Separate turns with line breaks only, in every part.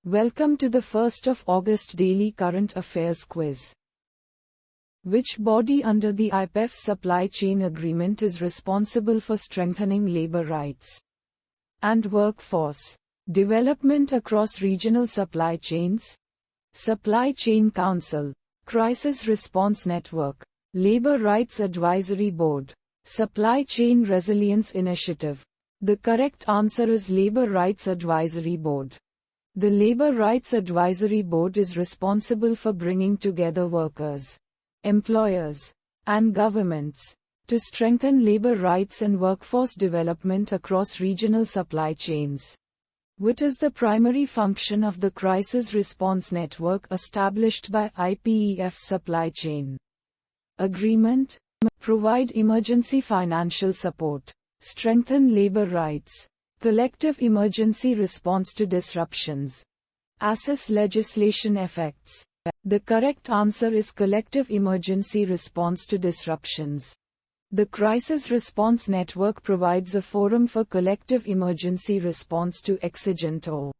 Welcome to the 1st of August Daily Current Affairs Quiz. Which body under the IPEF Supply Chain Agreement is responsible for strengthening labor rights and workforce development across regional supply chains? Supply Chain Council, Crisis Response Network, Labor Rights Advisory Board, Supply Chain Resilience Initiative. The correct answer is Labor Rights Advisory Board. The Labor Rights Advisory Board is responsible for bringing together workers, employers, and governments to strengthen labor rights and workforce development across regional supply chains. What is the primary function of the Crisis Response Network established by IPEF Supply Chain Agreement? Provide emergency financial support, strengthen labor rights, collective emergency response to disruptions, assess legislation effects. The correct answer is collective emergency response to disruptions. The Crisis Response Network provides a forum for collective emergency response to exigent or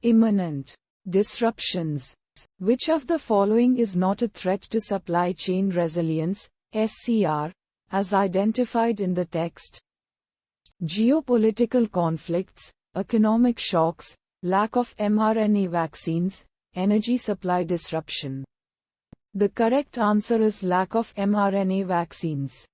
imminent disruptions. Which of the following is not a threat to supply chain resilience, SCR, as identified in the text? Geopolitical conflicts, economic shocks, lack of mRNA vaccines, energy supply disruption. The correct answer is lack of mRNA vaccines.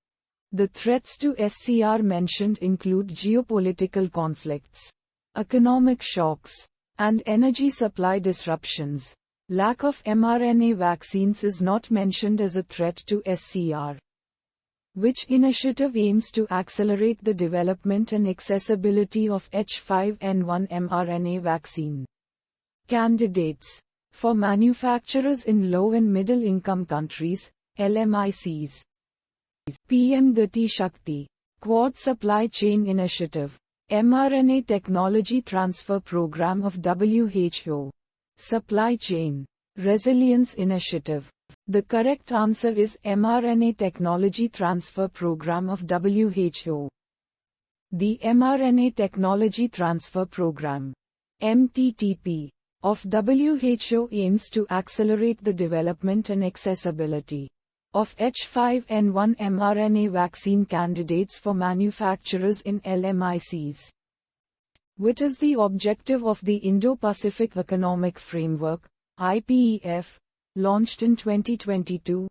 The threats to SCR mentioned include geopolitical conflicts, economic shocks, and energy supply disruptions. Lack of mRNA vaccines is not mentioned as a threat to SCR. Which initiative aims to accelerate the development and accessibility of H5N1 mRNA vaccine candidates for manufacturers in low and middle income countries, LMICs? PM Gati Shakti, Quad Supply Chain Initiative, mRNA Technology Transfer Program of WHO, Supply Chain Resilience Initiative. The correct answer is mRNA Technology Transfer Program of WHO. The mRNA Technology Transfer Program, MTTP, of WHO aims to accelerate the development and accessibility of H5N1 mRNA vaccine candidates for manufacturers in LMICs. What is the objective of the Indo-Pacific Economic Framework, IPEF, launched in 2022?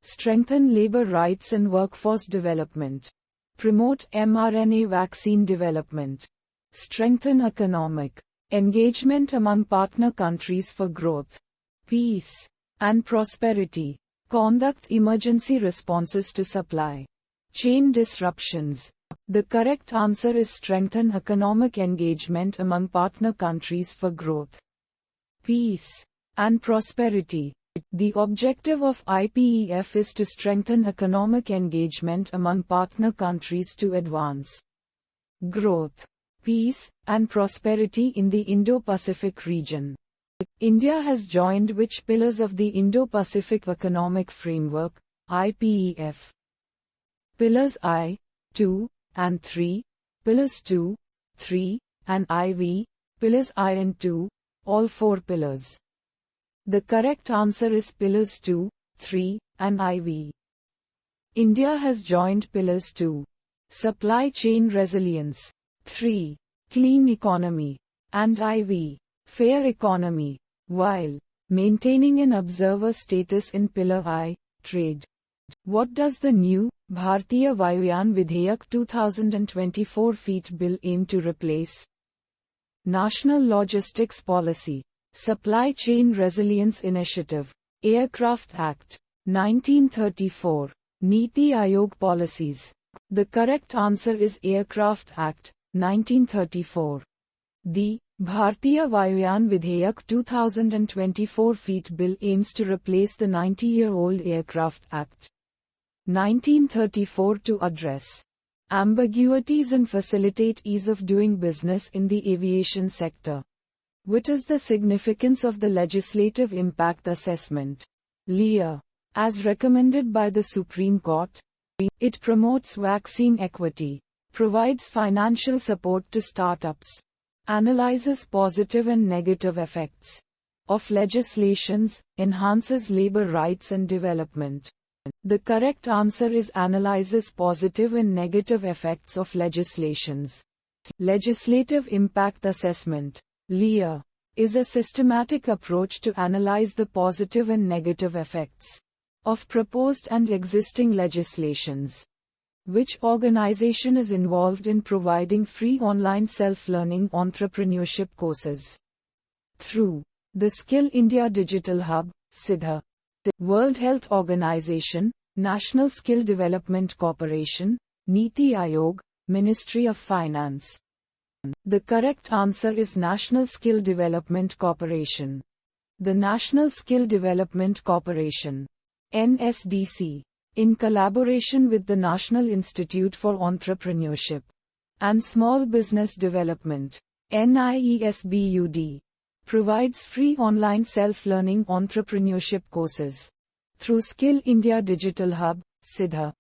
Strengthen labor rights and workforce development. Promote mRNA vaccine development. Strengthen economic engagement among partner countries for growth, peace, and prosperity. Conduct emergency responses to supply chain disruptions. The correct answer is strengthen economic engagement among partner countries for growth, peace, and prosperity. The objective of IPEF is to strengthen economic engagement among partner countries to advance growth, peace, and prosperity in the Indo-Pacific region. India has joined which pillars of the Indo-Pacific Economic Framework, IPEF? Pillars I, II, and III, Pillars 2, 3, and IV, Pillars I and II, all four pillars. The correct answer is Pillars 2, 3, and IV. India has joined Pillars 2, Supply Chain Resilience, 3, Clean Economy, and IV, Fair Economy, while maintaining an observer status in Pillar I, Trade. What does the new Bharatiya Vayuyan Vidhayak 2024 feet bill aim to replace? National Logistics Policy, Supply Chain Resilience Initiative, Aircraft Act, 1934, Niti Aayog Policies. The correct answer is Aircraft Act, 1934. The Bharatiya Vayuyan Vidhayak 2024 feet bill aims to replace the 90-year-old Aircraft Act, 1934 to address ambiguities and facilitate ease of doing business in the aviation sector. What is the significance of the Legislative Impact Assessment, LIA, as recommended by the Supreme Court? It promotes vaccine equity, provides financial support to startups, analyzes positive and negative effects of legislations, enhances labor rights and development. The correct answer is analyzes positive and negative effects of legislations. Legislative impact assessment, LIA, is a systematic approach to analyze the positive and negative effects of proposed and existing legislations. Which organization is involved in providing free online self-learning entrepreneurship courses? Through the Skill India Digital Hub, SIDHA. World Health Organization, National Skill Development Corporation, Niti Aayog, Ministry of Finance. The correct answer is National Skill Development Corporation. The National Skill Development Corporation, NSDC, in collaboration with the National Institute for Entrepreneurship and Small Business Development, NIESBUD, provides free online self-learning entrepreneurship courses through Skill India Digital Hub, SIDHA.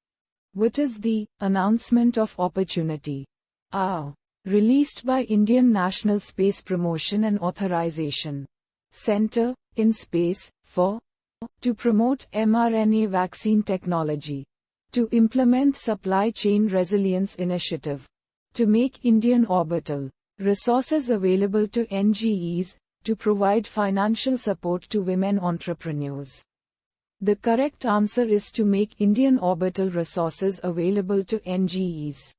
What is the Announcement of Opportunity? AUG, released by Indian National Space Promotion and Authorization Center, in Space, for to promote mRNA vaccine technology, to implement supply chain resilience initiative, to make Indian orbital resources available to NGEs, to provide financial support to women entrepreneurs. The correct answer is to make Indian orbital resources available to NGEs.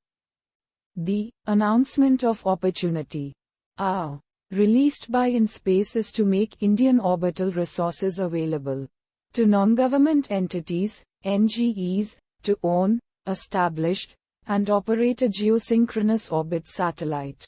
The Announcement of Opportunity, AUG, released by InSpace, is to make Indian orbital resources available to non-government entities, NGEs, to own, establish, and operate a geosynchronous orbit satellite.